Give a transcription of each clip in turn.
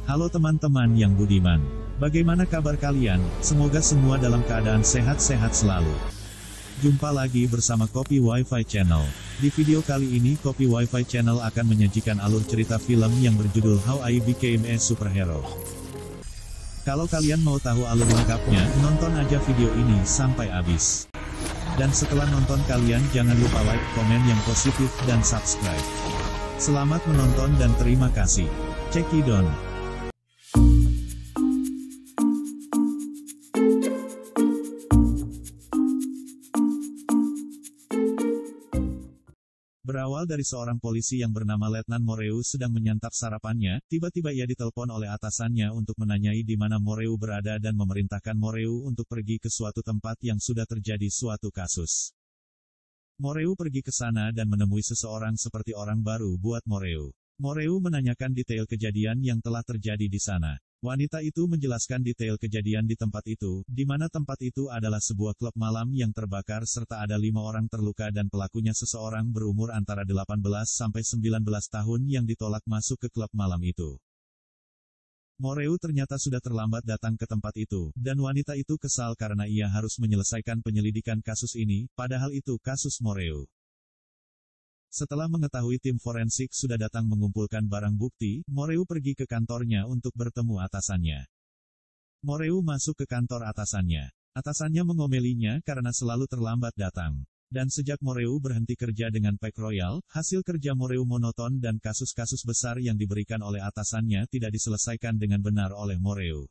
Halo teman-teman yang budiman. Bagaimana kabar kalian? Semoga semua dalam keadaan sehat-sehat selalu. Jumpa lagi bersama Kopi Wi-Fi Channel. Di video kali ini Kopi Wi-Fi Channel akan menyajikan alur cerita film yang berjudul How I Became a Superhero. Kalau kalian mau tahu alur lengkapnya, nonton aja video ini sampai habis. Dan setelah nonton kalian jangan lupa like, komen yang positif, dan subscribe. Selamat menonton dan terima kasih. Cekidot. Berawal dari seorang polisi yang bernama Letnan Moreu sedang menyantap sarapannya, tiba-tiba ia ditelepon oleh atasannya untuk menanyai di mana Moreu berada dan memerintahkan Moreu untuk pergi ke suatu tempat yang sudah terjadi suatu kasus. Moreu pergi ke sana dan menemui seseorang seperti orang baru buat Moreu. Moreu menanyakan detail kejadian yang telah terjadi di sana. Wanita itu menjelaskan detail kejadian di tempat itu, di mana tempat itu adalah sebuah klub malam yang terbakar serta ada 5 orang terluka dan pelakunya seseorang berumur antara 18 sampai 19 tahun yang ditolak masuk ke klub malam itu. Moreu ternyata sudah terlambat datang ke tempat itu, dan wanita itu kesal karena ia harus menyelesaikan penyelidikan kasus ini, padahal itu kasus Moreu. Setelah mengetahui tim forensik sudah datang mengumpulkan barang bukti, Moreu pergi ke kantornya untuk bertemu atasannya. Moreu masuk ke kantor atasannya. Atasannya mengomelinya karena selalu terlambat datang. Dan sejak Moreu berhenti kerja dengan Pack Royal, hasil kerja Moreu monoton dan kasus-kasus besar yang diberikan oleh atasannya tidak diselesaikan dengan benar oleh Moreu.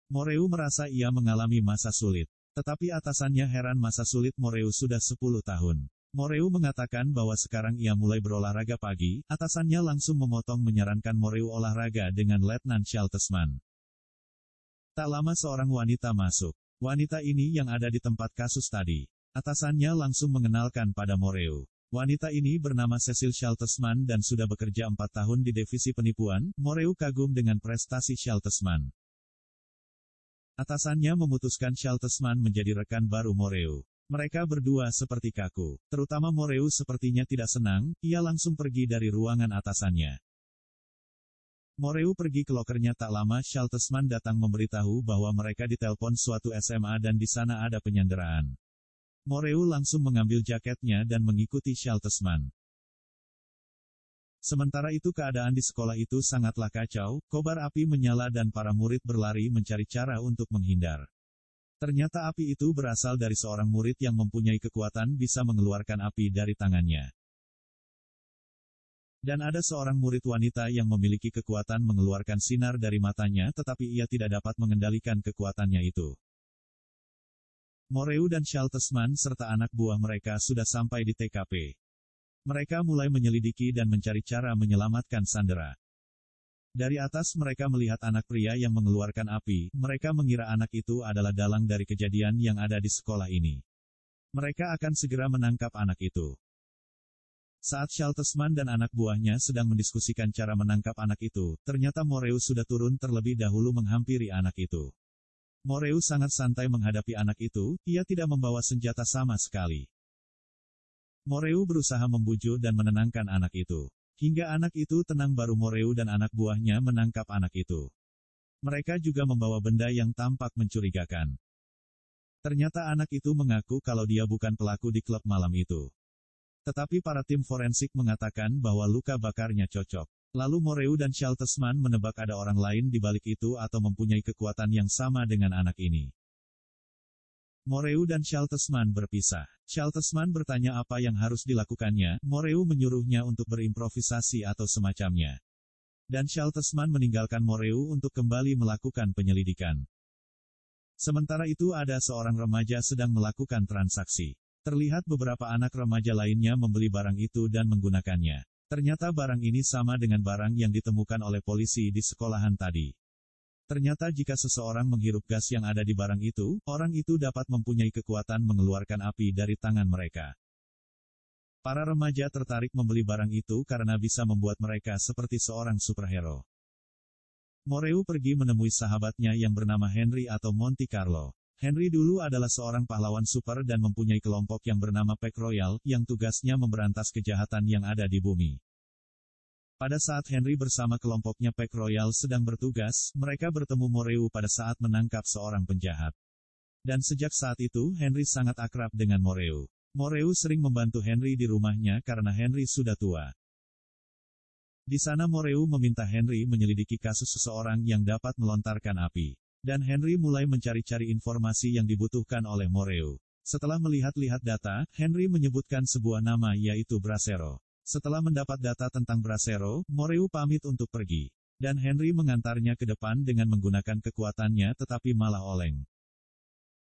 Moreu merasa ia mengalami masa sulit. Tetapi atasannya heran masa sulit Moreu sudah 10 tahun. Moreu mengatakan bahwa sekarang ia mulai berolahraga pagi, atasannya langsung memotong menyarankan Moreu olahraga dengan Letnan Shaltesman. Tak lama seorang wanita masuk. Wanita ini yang ada di tempat kasus tadi. Atasannya langsung mengenalkan pada Moreu. Wanita ini bernama Cecil Shaltesman dan sudah bekerja 4 tahun di divisi penipuan. Moreu kagum dengan prestasi Shaltesman. Atasannya memutuskan Shaltesman menjadi rekan baru Moreu. Mereka berdua seperti kaku. Terutama Moreu sepertinya tidak senang, ia langsung pergi dari ruangan atasannya. Moreu pergi ke lokernya tak lama Shaltesman datang memberitahu bahwa mereka ditelepon suatu SMA dan di sana ada penyanderaan. Moreu langsung mengambil jaketnya dan mengikuti Shaltesman. Sementara itu keadaan di sekolah itu sangatlah kacau, kobar api menyala dan para murid berlari mencari cara untuk menghindar. Ternyata api itu berasal dari seorang murid yang mempunyai kekuatan bisa mengeluarkan api dari tangannya. Dan ada seorang murid wanita yang memiliki kekuatan mengeluarkan sinar dari matanya tetapi ia tidak dapat mengendalikan kekuatannya itu. Moreu dan Shaltesman serta anak buah mereka sudah sampai di TKP. Mereka mulai menyelidiki dan mencari cara menyelamatkan Sandra. Dari atas mereka melihat anak pria yang mengeluarkan api, mereka mengira anak itu adalah dalang dari kejadian yang ada di sekolah ini. Mereka akan segera menangkap anak itu. Saat Shaltesman dan anak buahnya sedang mendiskusikan cara menangkap anak itu, ternyata Moreu sudah turun terlebih dahulu menghampiri anak itu. Moreu sangat santai menghadapi anak itu, ia tidak membawa senjata sama sekali. Moreu berusaha membujuk dan menenangkan anak itu. Hingga anak itu tenang baru Moreu dan anak buahnya menangkap anak itu. Mereka juga membawa benda yang tampak mencurigakan. Ternyata anak itu mengaku kalau dia bukan pelaku di klub malam itu. Tetapi para tim forensik mengatakan bahwa luka bakarnya cocok. Lalu Moreu dan Shaltesman menebak ada orang lain di balik itu atau mempunyai kekuatan yang sama dengan anak ini. Moreu dan Shaltesman berpisah. Shaltesman bertanya apa yang harus dilakukannya, Moreu menyuruhnya untuk berimprovisasi atau semacamnya. Dan Shaltesman meninggalkan Moreu untuk kembali melakukan penyelidikan. Sementara itu ada seorang remaja sedang melakukan transaksi. Terlihat beberapa anak remaja lainnya membeli barang itu dan menggunakannya. Ternyata barang ini sama dengan barang yang ditemukan oleh polisi di sekolahan tadi. Ternyata jika seseorang menghirup gas yang ada di barang itu, orang itu dapat mempunyai kekuatan mengeluarkan api dari tangan mereka. Para remaja tertarik membeli barang itu karena bisa membuat mereka seperti seorang superhero. Moreu pergi menemui sahabatnya yang bernama Henry atau Monte Carlo. Henry dulu adalah seorang pahlawan super dan mempunyai kelompok yang bernama Pack Royal, yang tugasnya memberantas kejahatan yang ada di bumi. Pada saat Henry bersama kelompoknya Pack Royal sedang bertugas, mereka bertemu Moreu pada saat menangkap seorang penjahat. Dan sejak saat itu, Henry sangat akrab dengan Moreu. Moreu sering membantu Henry di rumahnya karena Henry sudah tua. Di sana Moreu meminta Henry menyelidiki kasus seseorang yang dapat melontarkan api. Dan Henry mulai mencari-cari informasi yang dibutuhkan oleh Moreu. Setelah melihat-lihat data, Henry menyebutkan sebuah nama yaitu Bracero. Setelah mendapat data tentang Bracero, Moreu pamit untuk pergi. Dan Henry mengantarnya ke depan dengan menggunakan kekuatannya tetapi malah oleng.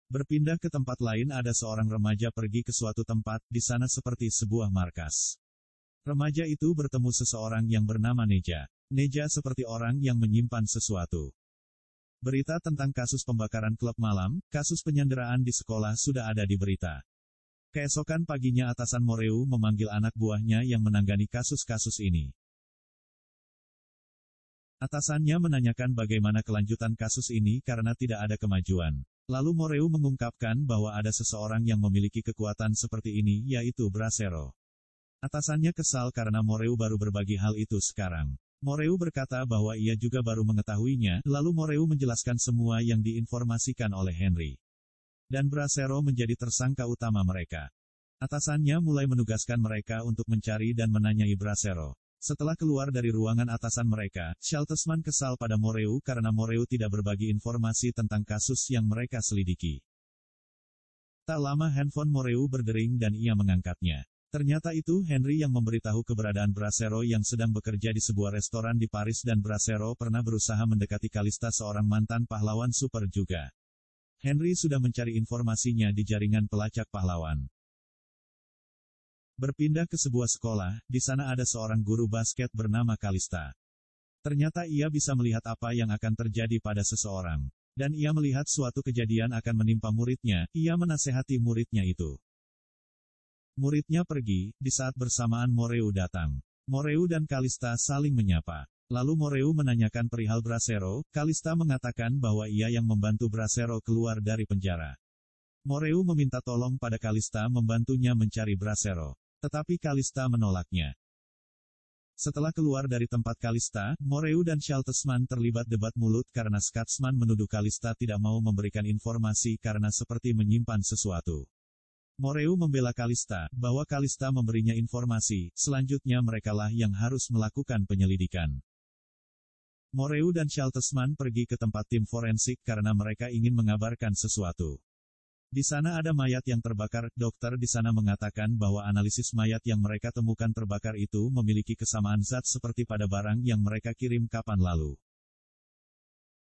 Berpindah ke tempat lain ada seorang remaja pergi ke suatu tempat, di sana seperti sebuah markas. Remaja itu bertemu seseorang yang bernama Neja. Neja seperti orang yang menyimpan sesuatu. Berita tentang kasus pembakaran klub malam, kasus penyanderaan di sekolah sudah ada di berita. Keesokan paginya atasan Moreu memanggil anak buahnya yang menangani kasus-kasus ini. Atasannya menanyakan bagaimana kelanjutan kasus ini karena tidak ada kemajuan. Lalu Moreu mengungkapkan bahwa ada seseorang yang memiliki kekuatan seperti ini yaitu Bracero. Atasannya kesal karena Moreu baru berbagi hal itu sekarang. Moreu berkata bahwa ia juga baru mengetahuinya, lalu Moreu menjelaskan semua yang diinformasikan oleh Henry. Dan Bracero menjadi tersangka utama mereka. Atasannya mulai menugaskan mereka untuk mencari dan menanyai Bracero. Setelah keluar dari ruangan atasan mereka, Shaltesman kesal pada Moreu karena Moreu tidak berbagi informasi tentang kasus yang mereka selidiki. Tak lama handphone Moreu berdering dan ia mengangkatnya. Ternyata itu Henry yang memberitahu keberadaan Bracero yang sedang bekerja di sebuah restoran di Paris dan Bracero pernah berusaha mendekati Kalista seorang mantan pahlawan super juga. Henry sudah mencari informasinya di jaringan pelacak pahlawan. Berpindah ke sebuah sekolah, di sana ada seorang guru basket bernama Kalista. Ternyata ia bisa melihat apa yang akan terjadi pada seseorang. Dan ia melihat suatu kejadian akan menimpa muridnya, ia menasehati muridnya itu. Muridnya pergi, di saat bersamaan Moreu datang. Moreu dan Kalista saling menyapa. Lalu Moreu menanyakan perihal Bracero, Kalista mengatakan bahwa ia yang membantu Bracero keluar dari penjara. Moreu meminta tolong pada Kalista membantunya mencari Bracero. Tetapi Kalista menolaknya. Setelah keluar dari tempat Kalista, Moreu dan Shaltesman terlibat debat mulut karena Scatsman menuduh Kalista tidak mau memberikan informasi karena seperti menyimpan sesuatu. Moreu membela Kalista, bahwa Kalista memberinya informasi, selanjutnya merekalah yang harus melakukan penyelidikan. Moreu dan Shaltesman pergi ke tempat tim forensik karena mereka ingin mengabarkan sesuatu. Di sana ada mayat yang terbakar, dokter di sana mengatakan bahwa analisis mayat yang mereka temukan terbakar itu memiliki kesamaan zat seperti pada barang yang mereka kirim kapan lalu.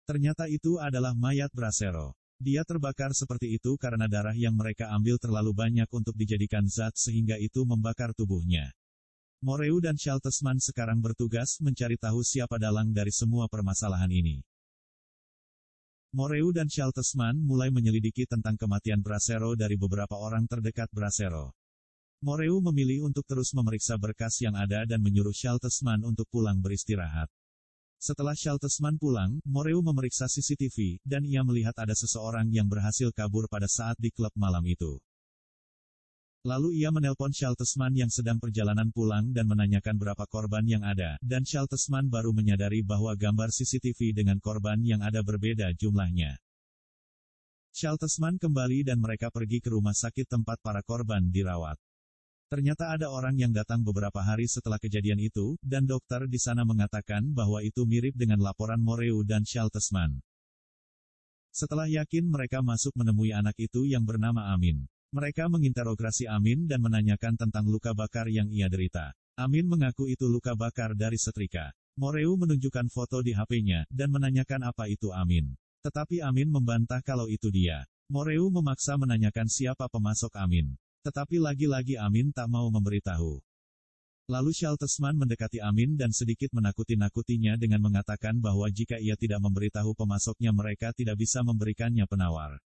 Ternyata itu adalah mayat Bracero. Dia terbakar seperti itu karena darah yang mereka ambil terlalu banyak untuk dijadikan zat sehingga itu membakar tubuhnya. Moreu dan Shaltesman sekarang bertugas mencari tahu siapa dalang dari semua permasalahan ini. Moreu dan Shaltesman mulai menyelidiki tentang kematian Bracero dari beberapa orang terdekat Bracero. Moreu memilih untuk terus memeriksa berkas yang ada dan menyuruh Shaltesman untuk pulang beristirahat. Setelah Shaltesman pulang, Moreu memeriksa CCTV, dan ia melihat ada seseorang yang berhasil kabur pada saat di klub malam itu. Lalu ia menelpon Shaltesman yang sedang perjalanan pulang dan menanyakan berapa korban yang ada, dan Shaltesman baru menyadari bahwa gambar CCTV dengan korban yang ada berbeda jumlahnya. Shaltesman kembali dan mereka pergi ke rumah sakit tempat para korban dirawat. Ternyata ada orang yang datang beberapa hari setelah kejadian itu, dan dokter di sana mengatakan bahwa itu mirip dengan laporan Moreu dan Shaltesman. Setelah yakin mereka masuk menemui anak itu yang bernama Amin. Mereka menginterogasi Amin dan menanyakan tentang luka bakar yang ia derita. Amin mengaku itu luka bakar dari setrika. Moreu menunjukkan foto di HP-nya, dan menanyakan apa itu Amin. Tetapi Amin membantah kalau itu dia. Moreu memaksa menanyakan siapa pemasok Amin. Tetapi lagi-lagi Amin tak mau memberitahu. Lalu Shaltesman mendekati Amin dan sedikit menakuti-nakutinya dengan mengatakan bahwa jika ia tidak memberitahu pemasoknya mereka tidak bisa memberikannya penawar.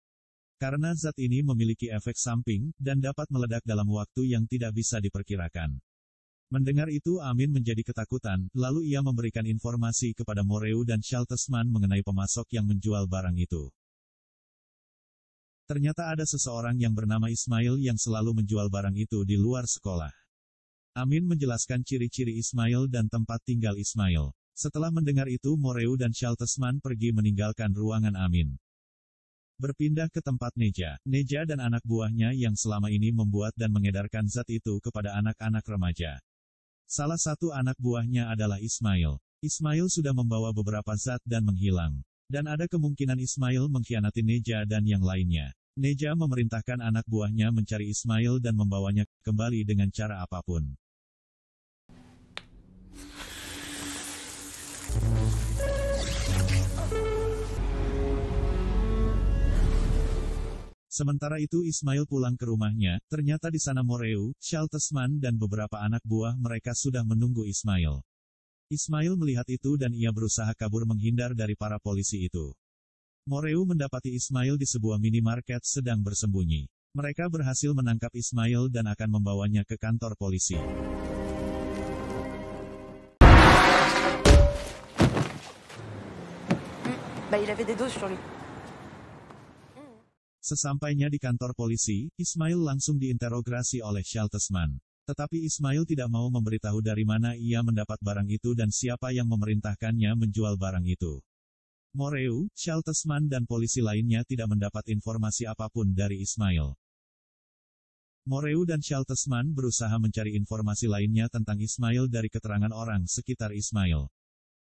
Karena zat ini memiliki efek samping, dan dapat meledak dalam waktu yang tidak bisa diperkirakan. Mendengar itu Amin menjadi ketakutan, lalu ia memberikan informasi kepada Moreu dan Shaltesman mengenai pemasok yang menjual barang itu. Ternyata ada seseorang yang bernama Ismail yang selalu menjual barang itu di luar sekolah. Amin menjelaskan ciri-ciri Ismail dan tempat tinggal Ismail. Setelah mendengar itu Moreu dan Shaltesman pergi meninggalkan ruangan Amin. Berpindah ke tempat Neja. Neja dan anak buahnya yang selama ini membuat dan mengedarkan zat itu kepada anak-anak remaja. Salah satu anak buahnya adalah Ismail. Ismail sudah membawa beberapa zat dan menghilang. Dan ada kemungkinan Ismail mengkhianati Neja dan yang lainnya. Neja memerintahkan anak buahnya mencari Ismail dan membawanya kembali dengan cara apapun. Sementara itu Ismail pulang ke rumahnya, ternyata di sana Moreu, Shaltesman dan beberapa anak buah mereka sudah menunggu Ismail. Ismail melihat itu dan ia berusaha kabur menghindar dari para polisi itu. Moreu mendapati Ismail di sebuah minimarket sedang bersembunyi. Mereka berhasil menangkap Ismail dan akan membawanya ke kantor polisi. Il avait des doses sur lui. Sesampainya di kantor polisi, Ismail langsung diinterogasi oleh Shaltesman. Tetapi Ismail tidak mau memberitahu dari mana ia mendapat barang itu dan siapa yang memerintahkannya menjual barang itu. Moreu, Shaltesman dan polisi lainnya tidak mendapat informasi apapun dari Ismail. Moreu dan Shaltesman berusaha mencari informasi lainnya tentang Ismail dari keterangan orang sekitar Ismail.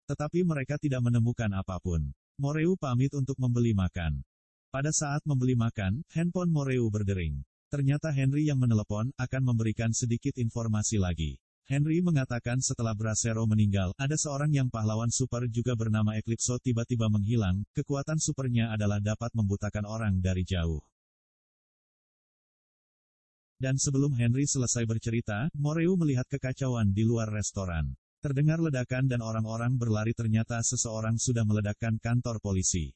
Tetapi mereka tidak menemukan apapun. Moreu pamit untuk membeli makan. Pada saat membeli makan, handphone Moreu berdering. Ternyata Henry yang menelepon akan memberikan sedikit informasi lagi. Henry mengatakan setelah Bracero meninggal, ada seorang yang pahlawan super juga bernama Eclipso tiba-tiba menghilang, kekuatan supernya adalah dapat membutakan orang dari jauh. Dan sebelum Henry selesai bercerita, Moreu melihat kekacauan di luar restoran. Terdengar ledakan dan orang-orang berlari ternyata seseorang sudah meledakkan kantor polisi.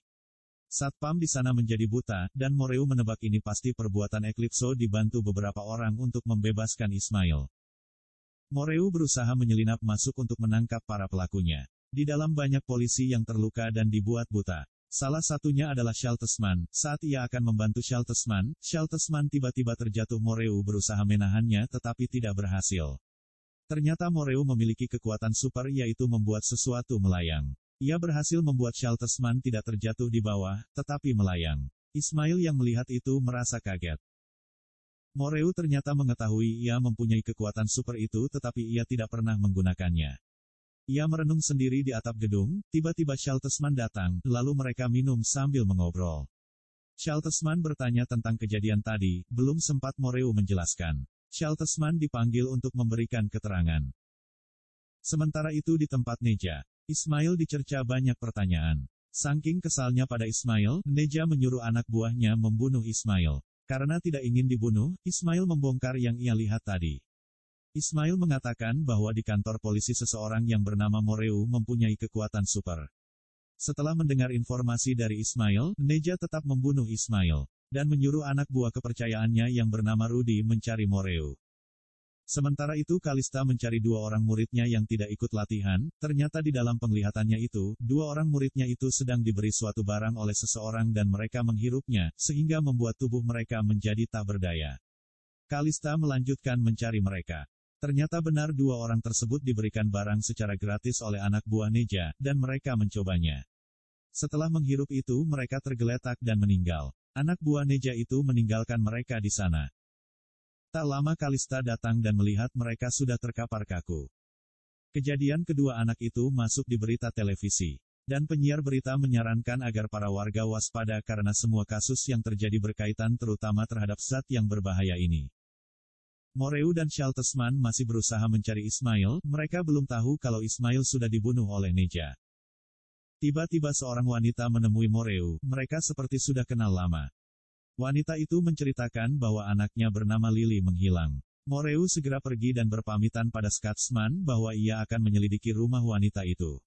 Satpam di sana menjadi buta, dan Moreu menebak ini pasti perbuatan Eclipso dibantu beberapa orang untuk membebaskan Ismail. Moreu berusaha menyelinap masuk untuk menangkap para pelakunya. Di dalam banyak polisi yang terluka dan dibuat buta. Salah satunya adalah Shaltesman. Saat ia akan membantu Shaltesman tiba-tiba terjatuh. Moreu berusaha menahannya tetapi tidak berhasil. Ternyata Moreu memiliki kekuatan super yaitu membuat sesuatu melayang. Ia berhasil membuat Shaltesman tidak terjatuh di bawah, tetapi melayang. Ismail yang melihat itu merasa kaget. Moreu ternyata mengetahui ia mempunyai kekuatan super itu tetapi ia tidak pernah menggunakannya. Ia merenung sendiri di atap gedung, tiba-tiba Shaltesman datang, lalu mereka minum sambil mengobrol. Shaltesman bertanya tentang kejadian tadi, belum sempat Moreu menjelaskan. Shaltesman dipanggil untuk memberikan keterangan. Sementara itu di tempat Neja, Ismail dicerca banyak pertanyaan. Saking kesalnya pada Ismail, Neja menyuruh anak buahnya membunuh Ismail. Karena tidak ingin dibunuh, Ismail membongkar yang ia lihat tadi. Ismail mengatakan bahwa di kantor polisi seseorang yang bernama Moreu mempunyai kekuatan super. Setelah mendengar informasi dari Ismail, Neja tetap membunuh Ismail, dan menyuruh anak buah kepercayaannya yang bernama Rudy mencari Moreu. Sementara itu Kalista mencari dua orang muridnya yang tidak ikut latihan, ternyata di dalam penglihatannya itu, dua orang muridnya itu sedang diberi suatu barang oleh seseorang dan mereka menghirupnya, sehingga membuat tubuh mereka menjadi tak berdaya. Kalista melanjutkan mencari mereka. Ternyata benar dua orang tersebut diberikan barang secara gratis oleh anak buah Neja, dan mereka mencobanya. Setelah menghirup itu mereka tergeletak dan meninggal. Anak buah Neja itu meninggalkan mereka di sana. Tak lama Kalista datang dan melihat mereka sudah terkapar kaku. Kejadian kedua anak itu masuk di berita televisi. Dan penyiar berita menyarankan agar para warga waspada karena semua kasus yang terjadi berkaitan terutama terhadap zat yang berbahaya ini. Moreu dan Shaltesman masih berusaha mencari Ismail, mereka belum tahu kalau Ismail sudah dibunuh oleh Neja. Tiba-tiba seorang wanita menemui Moreu, mereka seperti sudah kenal lama. Wanita itu menceritakan bahwa anaknya bernama Lily menghilang. Moreu segera pergi dan berpamitan pada Scotsman bahwa ia akan menyelidiki rumah wanita itu.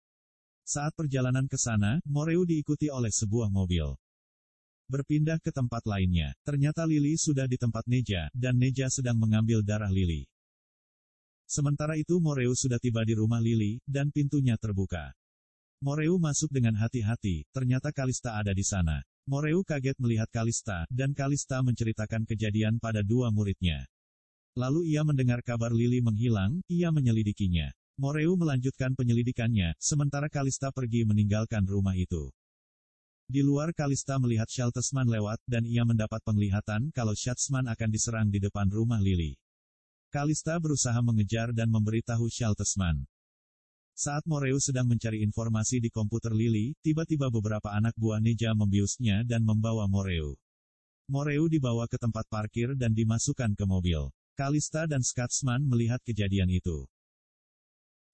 Saat perjalanan ke sana, Moreu diikuti oleh sebuah mobil. Berpindah ke tempat lainnya, ternyata Lily sudah di tempat Neja, dan Neja sedang mengambil darah Lily. Sementara itu Moreu sudah tiba di rumah Lily, dan pintunya terbuka. Moreu masuk dengan hati-hati, ternyata Kalista ada di sana. Moreu kaget melihat Kalista, dan Kalista menceritakan kejadian pada dua muridnya. Lalu ia mendengar kabar Lily menghilang, ia menyelidikinya. Moreu melanjutkan penyelidikannya, sementara Kalista pergi meninggalkan rumah itu. Di luar Kalista melihat Shaltesman lewat, dan ia mendapat penglihatan kalau Schatzman akan diserang di depan rumah Lily. Kalista berusaha mengejar dan memberitahu Shaltesman. Saat Moreu sedang mencari informasi di komputer Lily, tiba-tiba beberapa anak buah Neja membiusnya dan membawa Moreu. Moreu dibawa ke tempat parkir dan dimasukkan ke mobil. Kalista dan Schatzman melihat kejadian itu.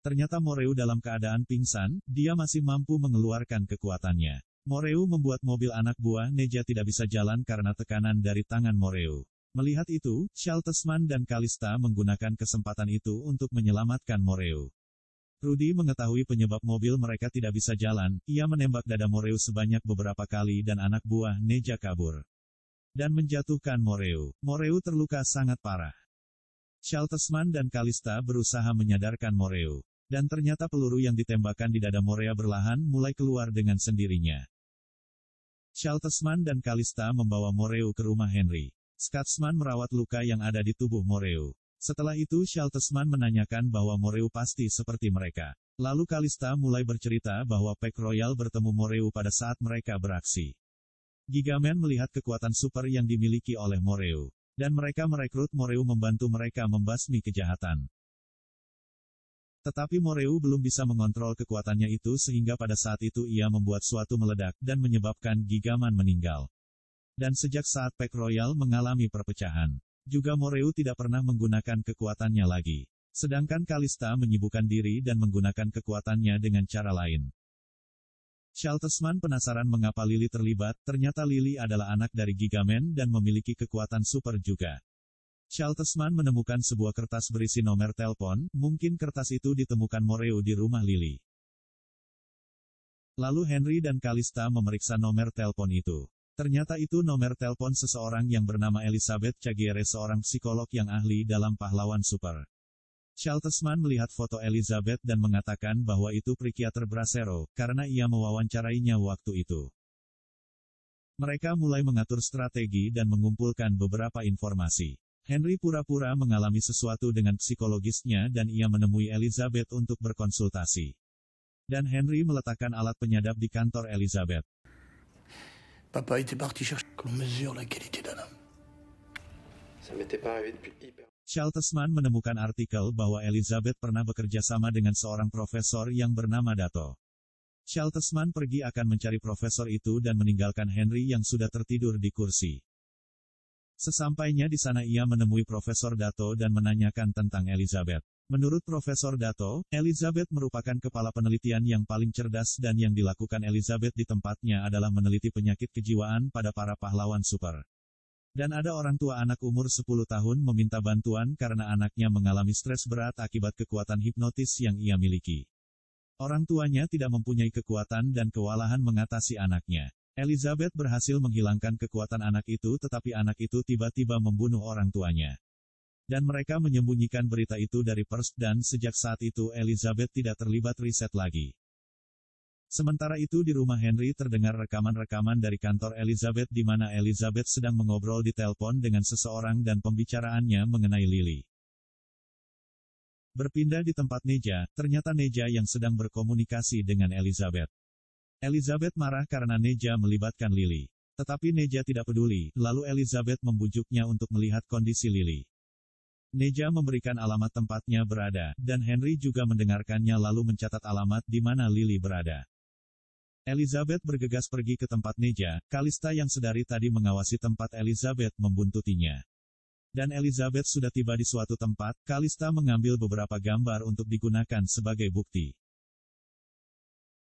Ternyata Moreu dalam keadaan pingsan, dia masih mampu mengeluarkan kekuatannya. Moreu membuat mobil anak buah Neja tidak bisa jalan karena tekanan dari tangan Moreu. Melihat itu, Shaltesman dan Kalista menggunakan kesempatan itu untuk menyelamatkan Moreu. Rudy mengetahui penyebab mobil mereka tidak bisa jalan, ia menembak dada Moreu sebanyak beberapa kali dan anak buah Neja kabur. Dan menjatuhkan Moreu. Moreu terluka sangat parah. Shaltesman dan Kalista berusaha menyadarkan Moreu. Dan ternyata peluru yang ditembakkan di dada Moreu berlahan mulai keluar dengan sendirinya. Shaltesman dan Kalista membawa Moreu ke rumah Henry. Schatzman merawat luka yang ada di tubuh Moreu. Setelah itu Shaltesman menanyakan bahwa Moreu pasti seperti mereka. Lalu Kalista mulai bercerita bahwa Pack Royal bertemu Moreu pada saat mereka beraksi. Gigaman melihat kekuatan super yang dimiliki oleh Moreu. Dan mereka merekrut Moreu membantu mereka membasmi kejahatan. Tetapi Moreu belum bisa mengontrol kekuatannya itu sehingga pada saat itu ia membuat suatu meledak dan menyebabkan Gigaman meninggal. Dan sejak saat Pack Royal mengalami perpecahan, juga Moreu tidak pernah menggunakan kekuatannya lagi. Sedangkan Kalista menyibukkan diri dan menggunakan kekuatannya dengan cara lain. Shaltesman penasaran mengapa Lily terlibat, ternyata Lily adalah anak dari Gigaman dan memiliki kekuatan super juga. Shaltesman menemukan sebuah kertas berisi nomor telepon, mungkin kertas itu ditemukan Moreu di rumah Lily. Lalu Henry dan Kalista memeriksa nomor telepon itu. Ternyata itu nomor telepon seseorang yang bernama Elizabeth Chagiere, seorang psikolog yang ahli dalam pahlawan super. Shaltesman melihat foto Elizabeth dan mengatakan bahwa itu psikiater Bracero, karena ia mewawancarainya waktu itu. Mereka mulai mengatur strategi dan mengumpulkan beberapa informasi. Henry pura-pura mengalami sesuatu dengan psikologisnya dan ia menemui Elizabeth untuk berkonsultasi. Dan Henry meletakkan alat penyadap di kantor Elizabeth. Papa était parti chercher qu'on mesure la qualité d'un homme. Ça m'était pas arrivé depuis hyper. Shaltesman menemukan artikel bahwa Elizabeth pernah bekerja sama dengan seorang profesor yang bernama Dato. Shaltesman pergi akan mencari profesor itu dan meninggalkan Henry yang sudah tertidur di kursi. Sesampainya di sana ia menemui Profesor Dato dan menanyakan tentang Elizabeth. Menurut Profesor Dato, Elizabeth merupakan kepala penelitian yang paling cerdas dan yang dilakukan Elizabeth di tempatnya adalah meneliti penyakit kejiwaan pada para pahlawan super. Dan ada orang tua anak umur 10 tahun meminta bantuan karena anaknya mengalami stres berat akibat kekuatan hipnotis yang ia miliki. Orang tuanya tidak mempunyai kekuatan dan kewalahan mengatasi anaknya. Elizabeth berhasil menghilangkan kekuatan anak itu tetapi anak itu tiba-tiba membunuh orang tuanya. Dan mereka menyembunyikan berita itu dari pers dan sejak saat itu Elizabeth tidak terlibat riset lagi. Sementara itu di rumah Henry terdengar rekaman-rekaman dari kantor Elizabeth di mana Elizabeth sedang mengobrol di telepon dengan seseorang dan pembicaraannya mengenai Lily. Berpindah di tempat Neja, ternyata Neja yang sedang berkomunikasi dengan Elizabeth. Elizabeth marah karena Neja melibatkan Lily. Tetapi Neja tidak peduli, lalu Elizabeth membujuknya untuk melihat kondisi Lily. Neja memberikan alamat tempatnya berada, dan Henry juga mendengarkannya lalu mencatat alamat di mana Lily berada. Elizabeth bergegas pergi ke tempat Neja, Kalista yang sedari tadi mengawasi tempat Elizabeth membuntutinya. Dan Elizabeth sudah tiba di suatu tempat, Kalista mengambil beberapa gambar untuk digunakan sebagai bukti.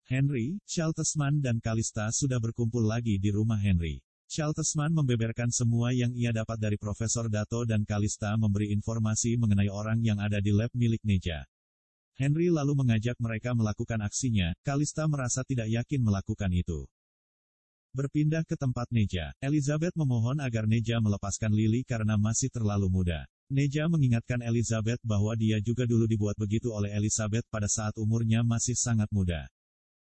Henry, Shaltesman dan Kalista sudah berkumpul lagi di rumah Henry. Shaltesman membeberkan semua yang ia dapat dari Profesor Dato dan Kalista memberi informasi mengenai orang yang ada di lab milik Neja. Henry lalu mengajak mereka melakukan aksinya, Kalista merasa tidak yakin melakukan itu. Berpindah ke tempat Neja, Elizabeth memohon agar Neja melepaskan Lily karena masih terlalu muda. Neja mengingatkan Elizabeth bahwa dia juga dulu dibuat begitu oleh Elizabeth pada saat umurnya masih sangat muda.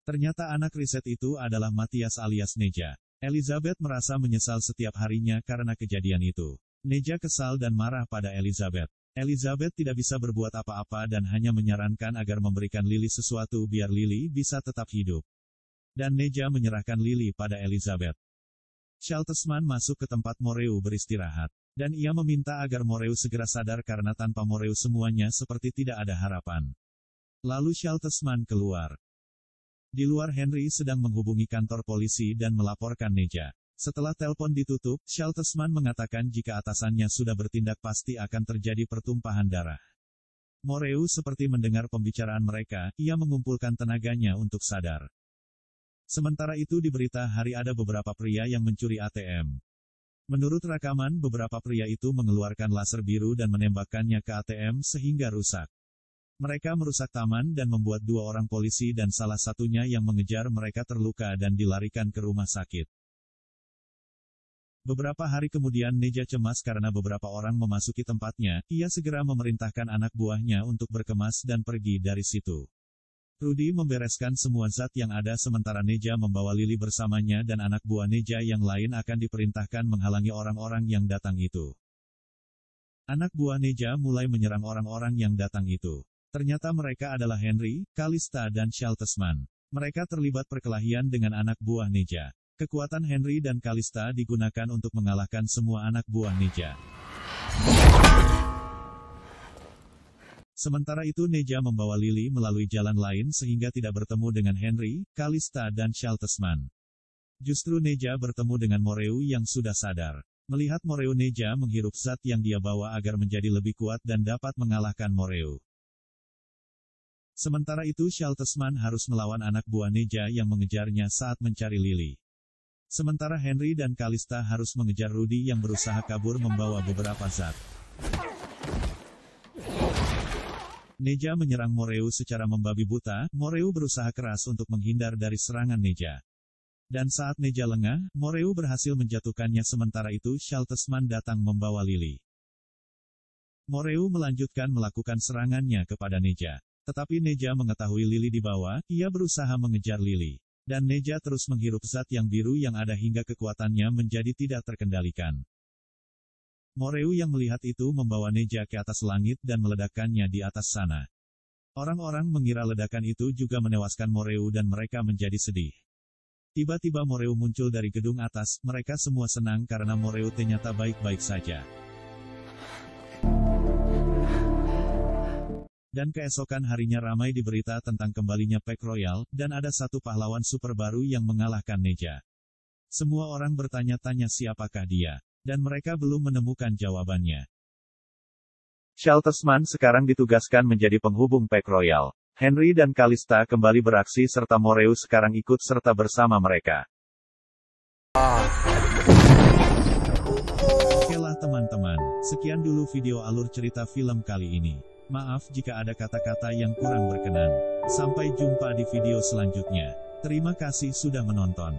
Ternyata anak riset itu adalah Matthias alias Neja. Elizabeth merasa menyesal setiap harinya karena kejadian itu. Neja kesal dan marah pada Elizabeth. Elizabeth tidak bisa berbuat apa-apa dan hanya menyarankan agar memberikan Lily sesuatu biar Lily bisa tetap hidup. Dan Neja menyerahkan Lily pada Elizabeth. Shaltesman masuk ke tempat Moreu beristirahat. Dan ia meminta agar Moreu segera sadar karena tanpa Moreu semuanya seperti tidak ada harapan. Lalu Shaltesman keluar. Di luar Henry sedang menghubungi kantor polisi dan melaporkan Neja. Setelah telepon ditutup, Shaltesman mengatakan jika atasannya sudah bertindak pasti akan terjadi pertumpahan darah. Moreu seperti mendengar pembicaraan mereka, ia mengumpulkan tenaganya untuk sadar. Sementara itu di berita hari ada beberapa pria yang mencuri ATM. Menurut rekaman beberapa pria itu mengeluarkan laser biru dan menembakkannya ke ATM sehingga rusak. Mereka merusak taman dan membuat 2 orang polisi dan salah satunya yang mengejar mereka terluka dan dilarikan ke rumah sakit. Beberapa hari kemudian Neja cemas karena beberapa orang memasuki tempatnya, ia segera memerintahkan anak buahnya untuk berkemas dan pergi dari situ. Rudy membereskan semua zat yang ada sementara Neja membawa Lily bersamanya dan anak buah Neja yang lain akan diperintahkan menghalangi orang-orang yang datang itu. Anak buah Neja mulai menyerang orang-orang yang datang itu. Ternyata mereka adalah Henry, Kalista dan Shaltesman. Mereka terlibat perkelahian dengan anak buah Neja. Kekuatan Henry dan Kalista digunakan untuk mengalahkan semua anak buah Neja. Sementara itu Neja membawa Lily melalui jalan lain sehingga tidak bertemu dengan Henry, Kalista dan Shaltesman. Justru Neja bertemu dengan Moreu yang sudah sadar. Melihat Moreu, Neja menghirup zat yang dia bawa agar menjadi lebih kuat dan dapat mengalahkan Moreu. Sementara itu Shaltesman harus melawan anak buah Neja yang mengejarnya saat mencari Lily. Sementara Henry dan Kalista harus mengejar Rudy yang berusaha kabur membawa beberapa zat. Neja menyerang Moreu secara membabi buta, Moreu berusaha keras untuk menghindar dari serangan Neja. Dan saat Neja lengah, Moreu berhasil menjatuhkannya sementara itu Shaltesman datang membawa Lily. Moreu melanjutkan melakukan serangannya kepada Neja. Tetapi Neja mengetahui Lily di bawah, ia berusaha mengejar Lily. Dan Neja terus menghirup zat yang biru yang ada hingga kekuatannya menjadi tidak terkendalikan. Moreu yang melihat itu membawa Neja ke atas langit dan meledakkannya di atas sana. Orang-orang mengira ledakan itu juga menewaskan Moreu dan mereka menjadi sedih. Tiba-tiba Moreu muncul dari gedung atas, mereka semua senang karena Moreu ternyata baik-baik saja. Dan keesokan harinya ramai di berita tentang kembalinya Pack Royal, dan ada satu pahlawan super baru yang mengalahkan Neja. Semua orang bertanya-tanya siapakah dia, dan mereka belum menemukan jawabannya. Shaltesman sekarang ditugaskan menjadi penghubung Pack Royal. Henry dan Kalista kembali beraksi serta Moreu sekarang ikut serta bersama mereka. Okelah teman-teman, sekian dulu video alur cerita film kali ini. Maaf jika ada kata-kata yang kurang berkenan. Sampai jumpa di video selanjutnya. Terima kasih sudah menonton.